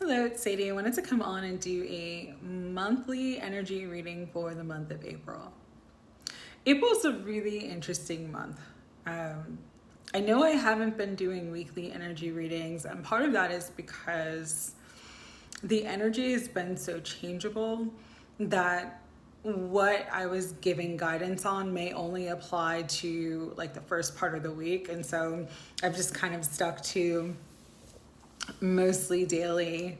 Hello, it's Sadie. I wanted to come on and do a monthly energy reading for the month of April. April's a really interesting month. I know I haven't been doing weekly energy readings, and part of that is because the energy has been so changeable that what I was giving guidance on may only apply to like the first part of the week. And so I've just kind of stuck to mostly daily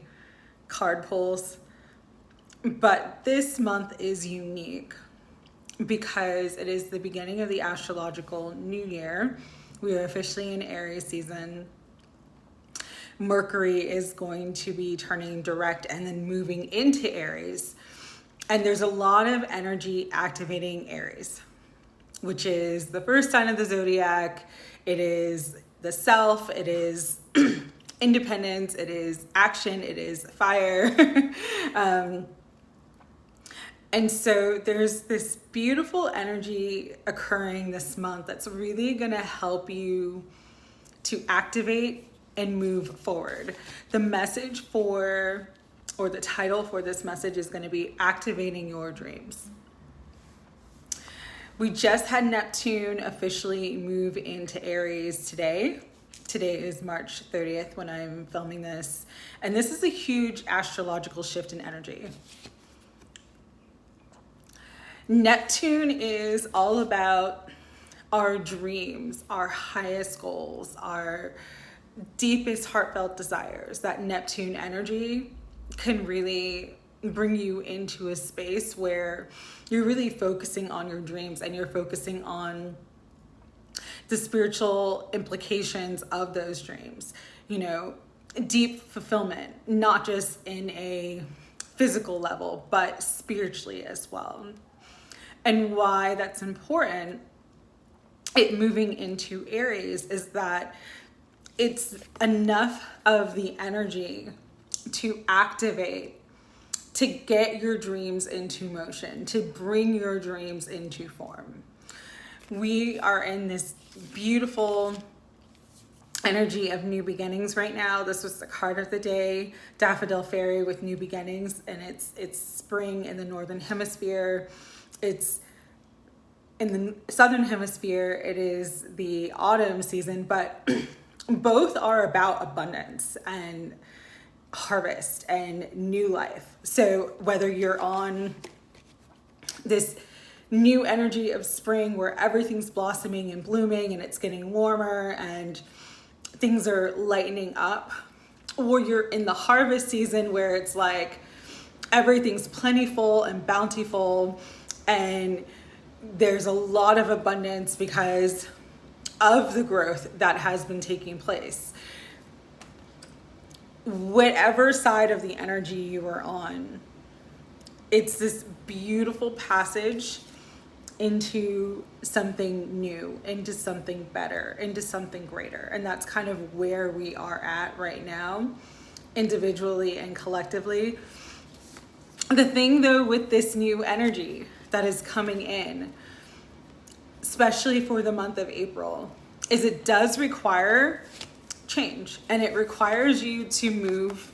card pulls. But this month is unique because it is the beginning of the astrological new year. We are officially in Aries season. Mercury is going to be turning direct and then moving into Aries. And there's a lot of energy activating Aries, which is the first sign of the zodiac. It is the self, it is independence, it is action, it is fire. And so there's this beautiful energy occurring this month that's really going to help you to activate and move forward. The message for, or the title for this message is going to be Activating Your Dreams. We just had Neptune officially move into Aries today. Today is March 30th when I'm filming this. And this is a huge astrological shift in energy. Neptune is all about our dreams, our highest goals, our deepest heartfelt desires. That Neptune energy can really bring you into a space where you're really focusing on your dreams and you're focusing on the spiritual implications of those dreams. You know, deep fulfillment, not just in a physical level, but spiritually as well. And why that's important, it moving into Aries, is that it's enough of the energy to activate, to get your dreams into motion, to bring your dreams into form. We are in this beautiful energy of new beginnings right now. This was the card of the day, Daffodil Fairy with new beginnings, and it's spring in the northern hemisphere. It's in the southern hemisphere, it is the autumn season, but both are about abundance and harvest and new life. So whether you're on this new energy of spring where everything's blossoming and blooming and it's getting warmer and things are lightening up, or you're in the harvest season where it's like everything's plentiful and bountiful and there's a lot of abundance because of the growth that has been taking place. Whatever side of the energy you are on, it's this beautiful passage into something new, into something better, into something greater. And that's kind of where we are at right now, individually and collectively. The thing though with this new energy that is coming in, especially for the month of April, is it does require change, and it requires you to move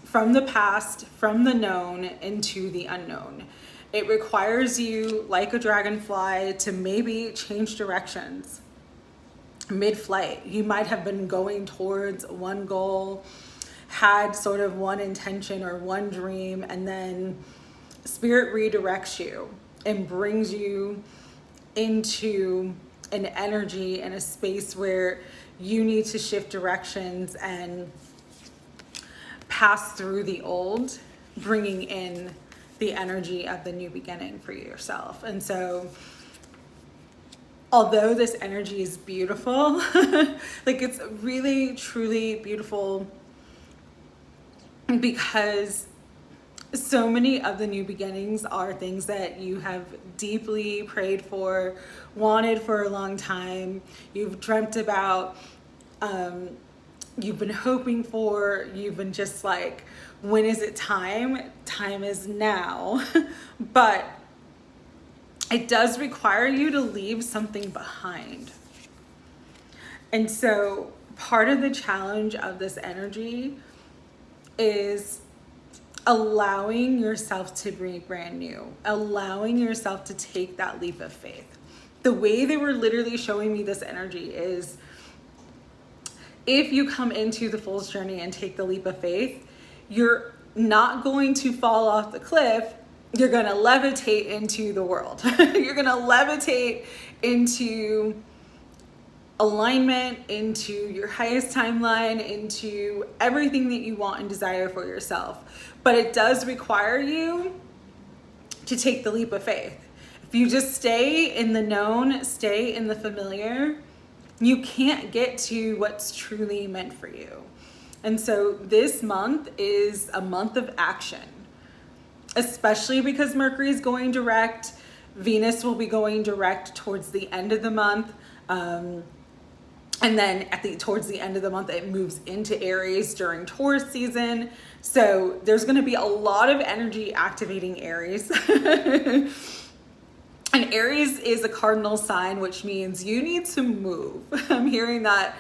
from the past, from the known into the unknown. It requires you, like a dragonfly, to maybe change directions mid-flight. You might have been going towards one goal, had sort of one intention or one dream, and then Spirit redirects you and brings you into an energy and a space where you need to shift directions and pass through the old, bringing in the energy of the new beginning for yourself. And so although this energy is beautiful, like it's really, truly beautiful because so many of the new beginnings are things that you have deeply prayed for, wanted for a long time, you've dreamt about, you've been hoping for, you've been just like, when is it time? Time is now. But it does require you to leave something behind. And so part of the challenge of this energy is allowing yourself to be brand new, allowing yourself to take that leap of faith. The way they were literally showing me this energy is, if you come into the Fool's journey and take the leap of faith, you're not going to fall off the cliff. You're going to levitate into the world. You're going to levitate into alignment, into your highest timeline, into everything that you want and desire for yourself. But it does require you to take the leap of faith. If you just stay in the known, stay in the familiar, you can't get to what's truly meant for you. And so this month is a month of action, especially because Mercury is going direct. Venus will be going direct towards the end of the month. And then towards the end of the month, it moves into Aries during Taurus season. So there's going to be a lot of energy activating Aries. And Aries is a cardinal sign, which means you need to move. I'm hearing that.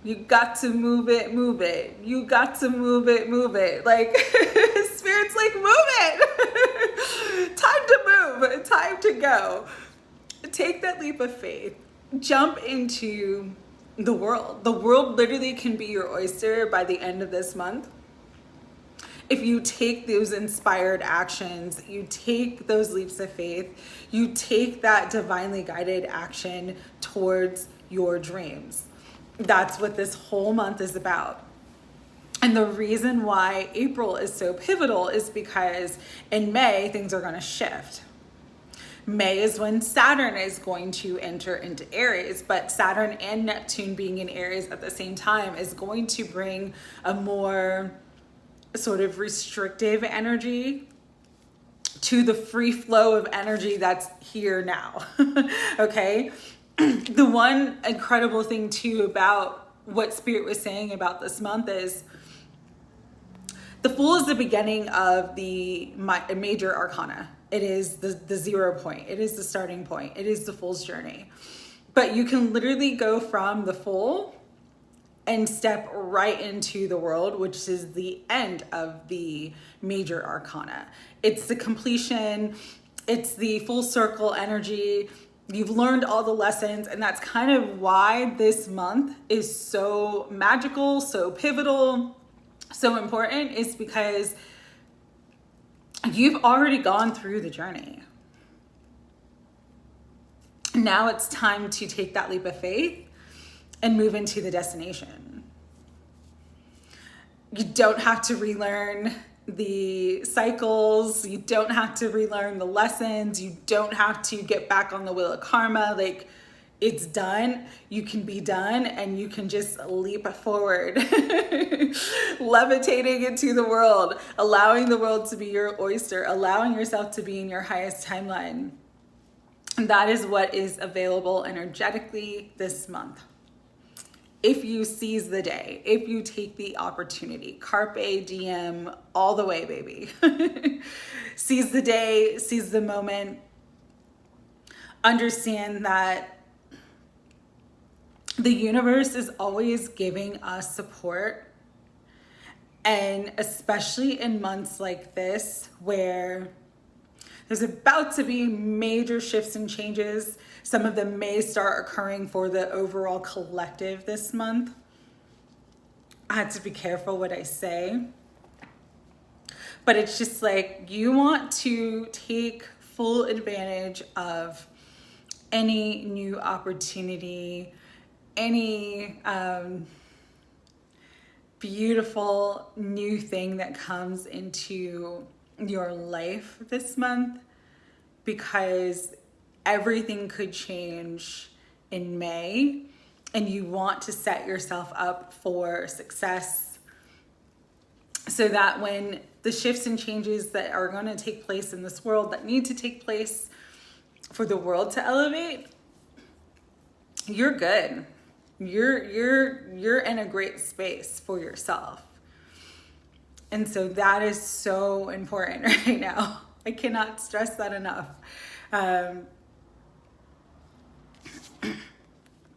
You got to move it, move it. You got to move it, move it. Like, Spirit's like, move it. Time to move, time to go. Take that leap of faith. Jump into the world. The world literally can be your oyster by the end of this month. If you take those inspired actions, you take those leaps of faith, you take that divinely guided action towards your dreams. That's what this whole month is about. And the reason why April is so pivotal is because in May, things are going to shift. May is when Saturn is going to enter into Aries, but Saturn and Neptune being in Aries at the same time is going to bring a more sort of restrictive energy to the free flow of energy that's here now. Okay? The one incredible thing too about what Spirit was saying about this month is the Fool is the beginning of the major arcana. It is the 0 point. It is the starting point. It is the Fool's journey. But you can literally go from the Fool and step right into the World, which is the end of the major arcana. It's the completion. It's the full circle energy. You've learned all the lessons, and that's kind of why this month is so magical, so pivotal, so important, is because you've already gone through the journey. Now it's time to take that leap of faith and move into the destination. You don't have to relearn the cycles. You don't have to relearn the lessons. You don't have to get back on the wheel of karma. Like, it's done. You can be done, and you can just leap forward, levitating into the world, allowing the world to be your oyster, allowing yourself to be in your highest timeline. And that is what is available energetically this month. If you seize the day, if you take the opportunity, carpe diem all the way, baby. Seize the day, seize the moment. Understand that the universe is always giving us support. And especially in months like this, where there's about to be major shifts and changes. Some of them may start occurring for the overall collective this month. I had to be careful what I say. But it's just like, you want to take full advantage of any new opportunity, any beautiful new thing that comes into your life this month, because everything could change in May, and you want to set yourself up for success so that when the shifts and changes that are going to take place in this world, that need to take place for the world to elevate, you're good. You're in a great space for yourself. And so that is so important right now. I cannot stress that enough.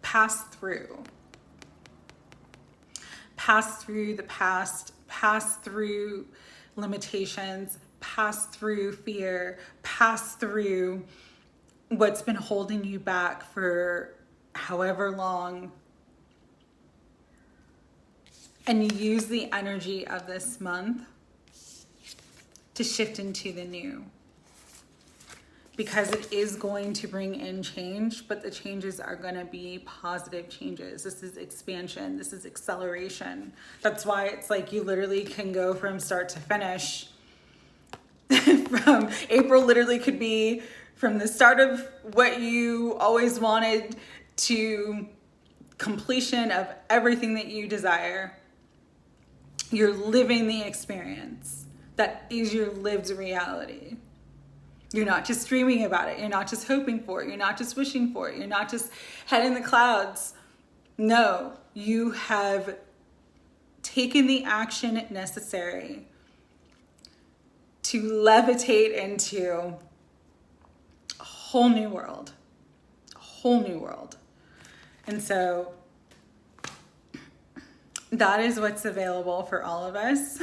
Pass through the past pass through limitations, pass through fear, pass through what's been holding you back for however long, and use the energy of this month to shift into the new. Because it is going to bring in change, but the changes are going to be positive changes. This is expansion. This is acceleration. That's why it's like you literally can go from start to finish. From April literally could be from the start of what you always wanted to completion of everything that you desire. You're living the experience. That is your lived reality. You're not just dreaming about it. You're not just hoping for it. You're not just wishing for it. You're not just head in the clouds. No, you have taken the action necessary to levitate into a whole new world. A whole new world. And so that is what's available for all of us.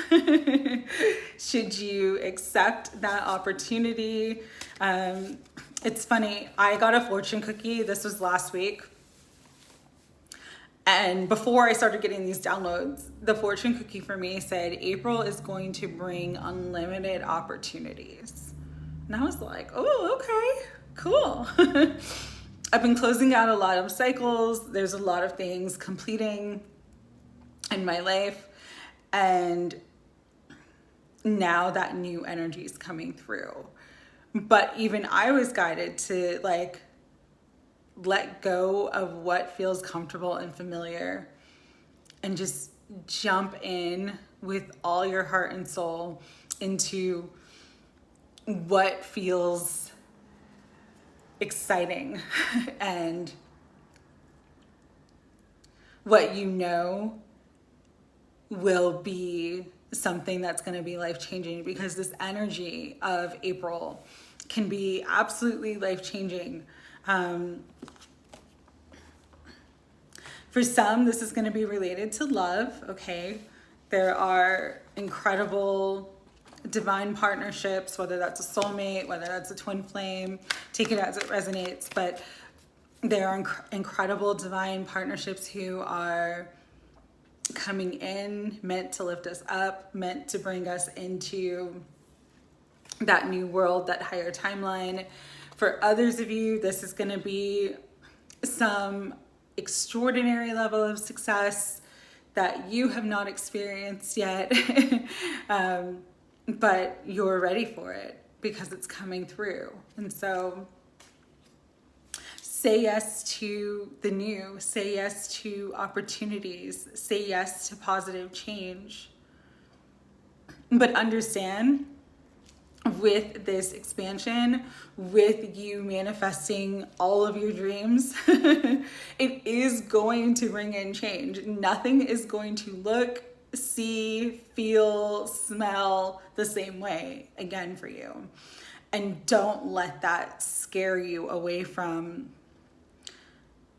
Should you accept that opportunity? It's funny, I got a fortune cookie. This was last week. And before I started getting these downloads, the fortune cookie for me said, April is going to bring unlimited opportunities. And I was like, oh, okay, cool. I've been closing out a lot of cycles. There's a lot of things completing in my life, and now that new energy is coming through. But even I was guided to like let go of what feels comfortable and familiar and just jump in with all your heart and soul into what feels exciting and what you know will be something that's going to be life-changing, because this energy of April can be absolutely life-changing. For some, this is going to be related to love, okay? There are incredible divine partnerships, whether that's a soulmate, whether that's a twin flame, take it as it resonates, but there are incredible divine partnerships who are coming in, meant to lift us up, meant to bring us into that new world, that higher timeline. For others of you, this is going to be some extraordinary level of success that you have not experienced yet, but you're ready for it because it's coming through. And so say yes to the new, say yes to opportunities, say yes to positive change. But understand, with this expansion, with you manifesting all of your dreams, it is going to bring in change. Nothing is going to look, see, feel, smell the same way again for you. And don't let that scare you away from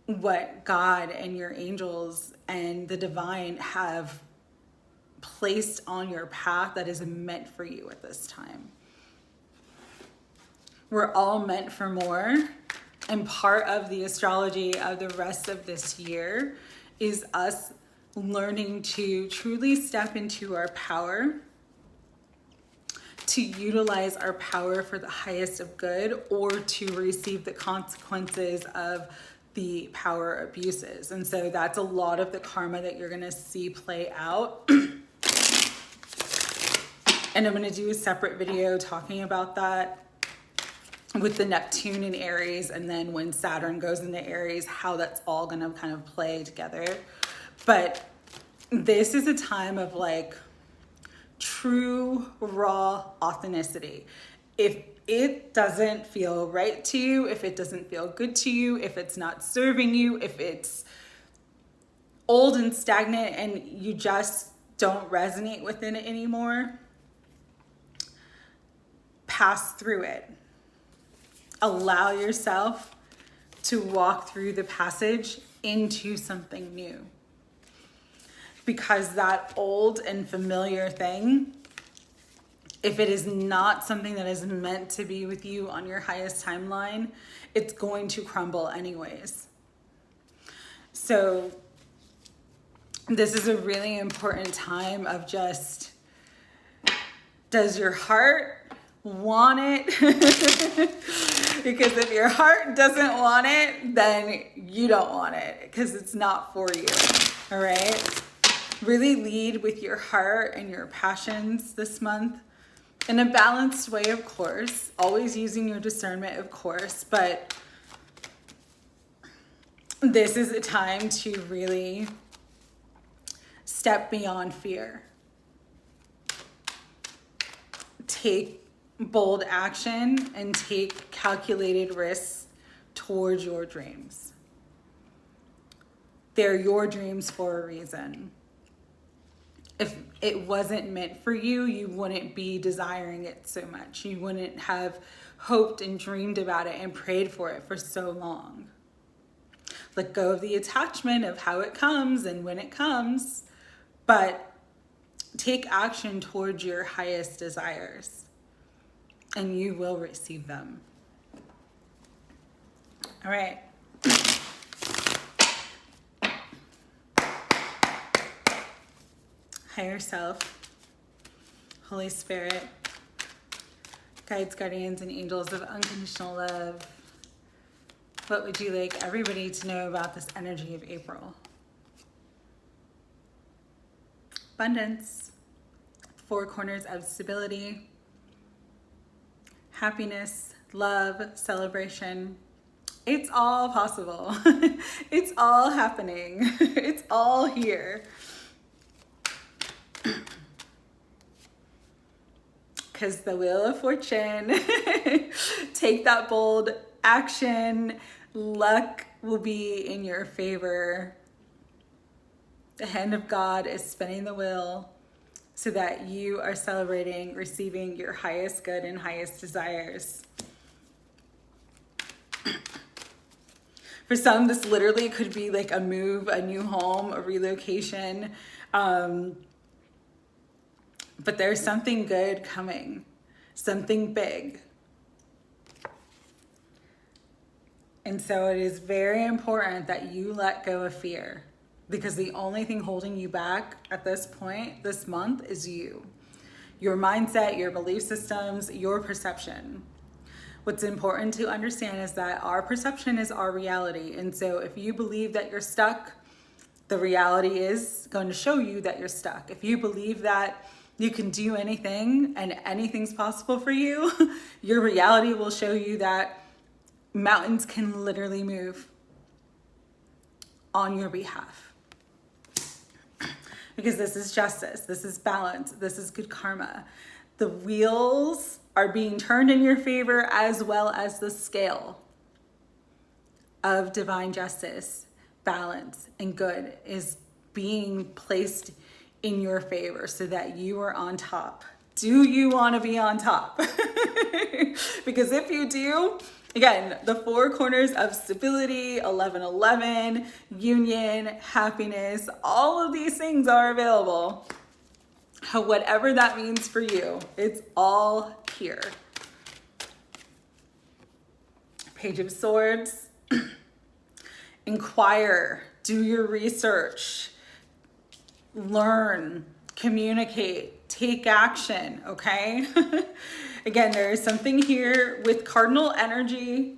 what God and your angels and the divine have placed on your path that is meant for you at this time. We're all meant for more, and part of the astrology of the rest of this year is us learning to truly step into our power, to utilize our power for the highest of good, or to receive the consequences of the power abuses. And so that's a lot of the karma that you're going to see play out. And I'm going to do a separate video talking about that with the Neptune in Aries, and then when Saturn goes into Aries, how that's all going to kind of play together. But this is a time of like true raw authenticity. If it doesn't feel right to you, if it doesn't feel good to you, if it's not serving you, if it's old and stagnant and you just don't resonate within it anymore, pass through it. Allow yourself to walk through the passage into something new. because that old and familiar thing, if it is not something that is meant to be with you on your highest timeline, it's going to crumble anyways. So this is a really important time of just, does your heart want it? Because if your heart doesn't want it, then you don't want it, because it's not for you. All right? Really lead with your heart and your passions this month in a balanced way, of course, always using your discernment, of course, but this is a time to really step beyond fear. Take bold action and take calculated risks towards your dreams. They're your dreams for a reason. If it wasn't meant for you, you wouldn't be desiring it so much. You wouldn't have hoped and dreamed about it and prayed for it for so long. Let go of the attachment of how it comes and when it comes, but take action towards your highest desires, and you will receive them. All right. Higher self, Holy Spirit, guides, guardians, and angels of unconditional love, what would you like everybody to know about this energy of April? Abundance, four corners of stability, happiness, love, celebration. It's all possible. It's all happening. It's all here. Because the Wheel of Fortune, take that bold action. Luck will be in your favor. The hand of God is spinning the wheel so that you are celebrating, receiving your highest good and highest desires. For some, this literally could be like a move, a new home, a relocation. But there's something good coming, something big. And so it is very important that you let go of fear, because the only thing holding you back at this point, this month, is you. Your mindset, your belief systems, your perception. What's important to understand is that our perception is our reality. And so if you believe that you're stuck, the reality is going to show you that you're stuck. If you believe that you can do anything and anything's possible for you, your reality will show you that mountains can literally move on your behalf. Because this is justice, this is balance, this is good karma. The wheels are being turned in your favor, as well as the scale of divine justice, balance, and good is being placed in your favor so that you are on top. Do you want to be on top? Because if you do, again, the four corners of stability, 1111, union, happiness, all of these things are available. Whatever that means for you, it's all here. Page of Swords. Inquire, do your research, learn, communicate, take action, okay? Again, there is something here with cardinal energy,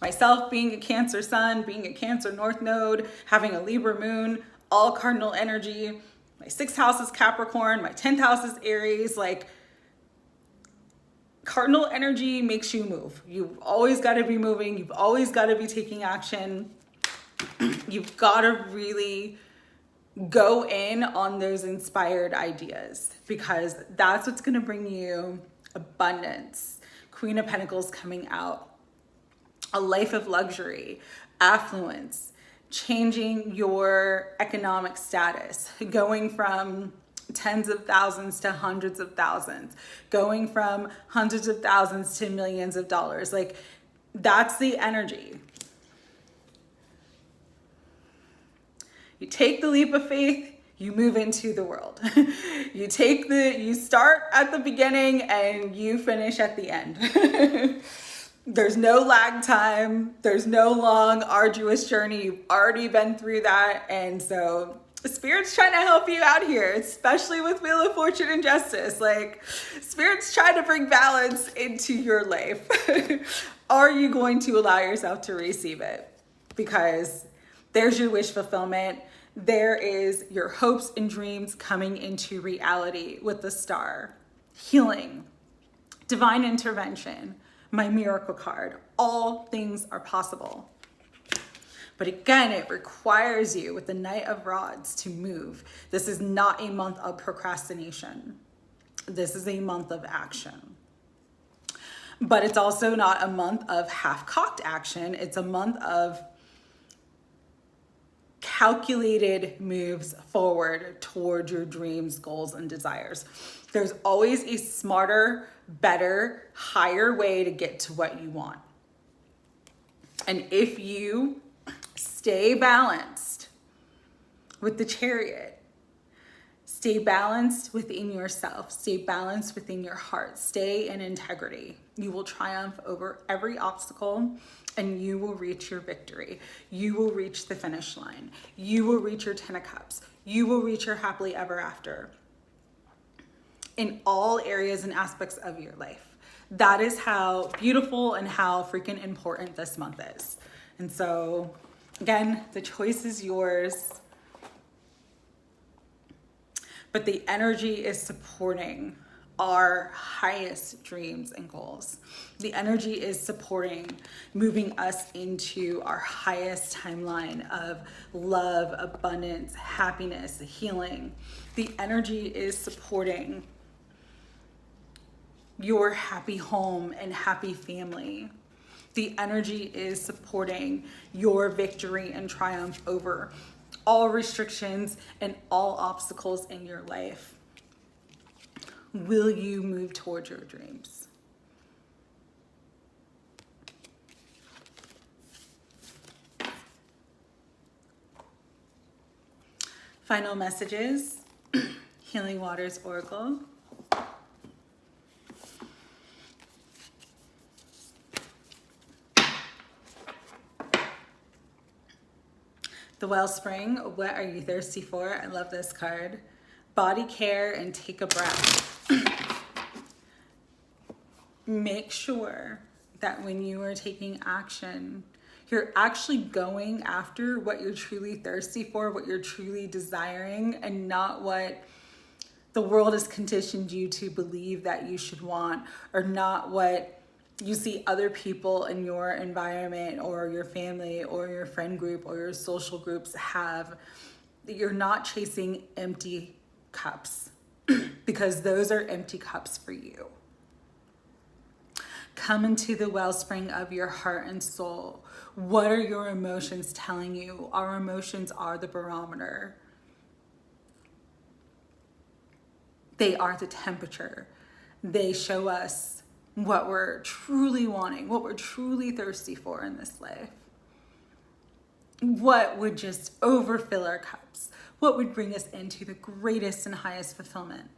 myself being a Cancer sun, being a Cancer north node, having a Libra moon, all cardinal energy. My 6th house is Capricorn, my 10th house is Aries. Like, cardinal energy makes you move. You've always got to be moving. You've always got to be taking action. You've got to really go in on those inspired ideas, because that's what's going to bring you abundance. Queen of Pentacles coming out. A life of luxury, affluence, changing your economic status, going from tens of thousands to hundreds of thousands, going from hundreds of thousands to millions of dollars. Like, that's the energy. You take the leap of faith, you move into the world. You start at the beginning and you finish at the end. There's no lag time. There's no long, arduous journey. You've already been through that. And so Spirit's trying to help you out here, especially with Wheel of Fortune and Justice. Like, Spirit's trying to bring balance into your life. Are you going to allow yourself to receive it? Because there's your wish fulfillment. There is your hopes and dreams coming into reality with the star. Healing, divine intervention, my miracle card. All things are possible. But again, it requires you with the Knight of Rods to move. This is not a month of procrastination. This is a month of action. But it's also not a month of half-cocked action. It's a month of calculated moves forward toward your dreams, goals, and desires. There's always a smarter, better, higher way to get to what you want. And if you stay balanced with the Chariot, stay balanced within yourself, stay balanced within your heart, stay in integrity, you will triumph over every obstacle and you will reach your victory. You will reach the finish line. You will reach your 10 of Cups. You will reach your happily ever after in all areas and aspects of your life. That is how beautiful and how freaking important this month is. And so, again, the choice is yours. But the energy is supporting our highest dreams and goals. The energy is supporting moving us into our highest timeline of love, abundance, happiness, healing. The energy is supporting your happy home and happy family. The energy is supporting your victory and triumph over all restrictions and all obstacles in your life. Will you move towards your dreams? Final messages. Healing Waters Oracle. The Wellspring, what are you thirsty for? I love this card. Body care and take a breath. Make sure that when you are taking action, you're actually going after what you're truly thirsty for, what you're truly desiring, and not what the world has conditioned you to believe that you should want, or not what you see other people in your environment or your family or your friend group or your social groups have. You're not chasing empty cups because those are empty cups for you. Come into the wellspring of your heart and soul. What are your emotions telling you? Our emotions are the barometer. They are the temperature. They show us what we're truly wanting, what we're truly thirsty for in this life. What would just overfill our cups? What would bring us into the greatest and highest fulfillment?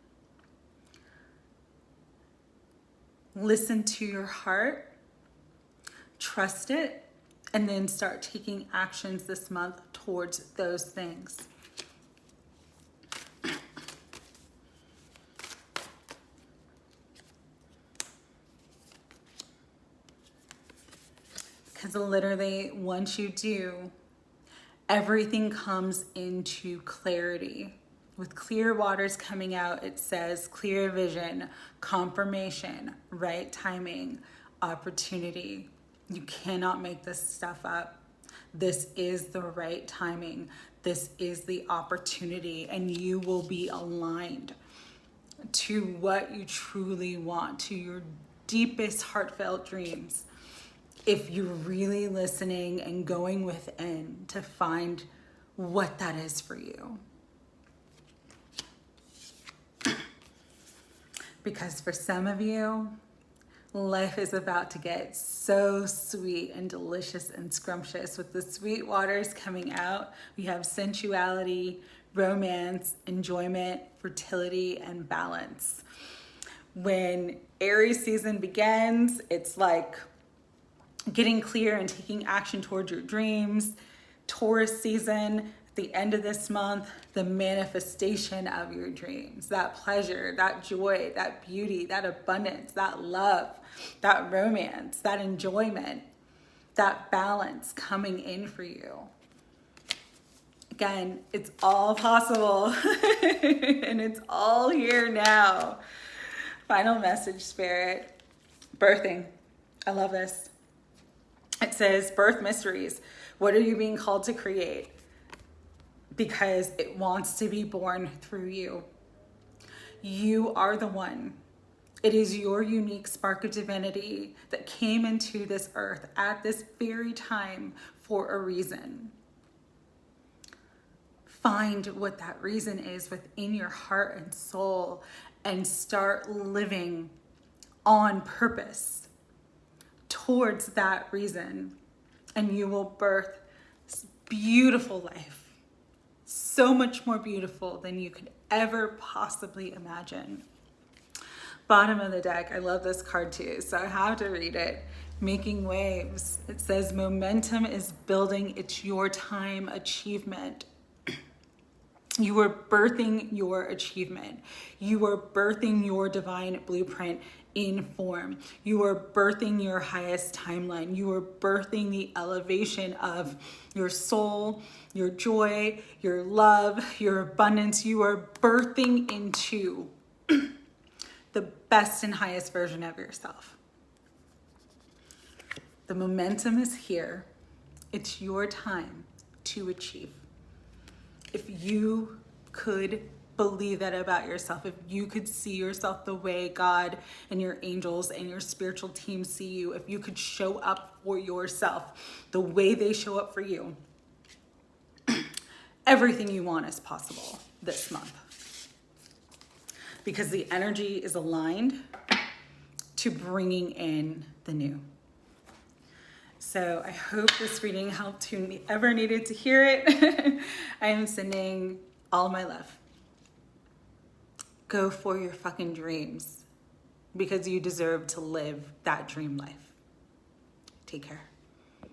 Listen to your heart, trust it, and then start taking actions this month towards those things. Because literally, once you do, everything comes into clarity. With clear waters coming out, it says clear vision, confirmation, right timing, opportunity. You cannot make this stuff up. This is the right timing. This is the opportunity, and you will be aligned to what you truly want, to your deepest heartfelt dreams. If you're really listening and going within to find what that is for you. Because for some of you, life is about to get so sweet and delicious and scrumptious. With the sweet waters coming out, we have sensuality, romance, enjoyment, fertility, and balance. When Aries season begins, it's like getting clear and taking action towards your dreams. Taurus season, at the end of this month, the manifestation of your dreams, that pleasure, that joy, that beauty, that abundance, that love, that romance, that enjoyment, that balance coming in for you. Again, it's all possible and it's all here now. Final message, Spirit. Birthing. I love this. It says, birth mysteries. What are you being called to create? Because it wants to be born through you. You are the one. It is your unique spark of divinity that came into this earth at this very time for a reason. Find what that reason is within your heart and soul and start living on purpose towards that reason. And you will birth this beautiful life. So much more beautiful than you could ever possibly imagine. Bottom of the deck, I love this card too, so I have to read it. Making waves. It says, momentum is building. It's your time achievement. You are birthing your achievement. You are birthing your divine blueprint in form. You are birthing your highest timeline. You are birthing the elevation of your soul, your joy, your love, your abundance. You are birthing into the best and highest version of yourself. The momentum is here. It's your time to achieve. If you could believe that about yourself, if you could see yourself the way God and your angels and your spiritual team see you, if you could show up for yourself the way they show up for you, everything you want is possible this month. Because the energy is aligned to bringing in the new. So I hope this reading helped whoever needed to hear it. I am sending all my love. Go for your fucking dreams because you deserve to live that dream life. Take care.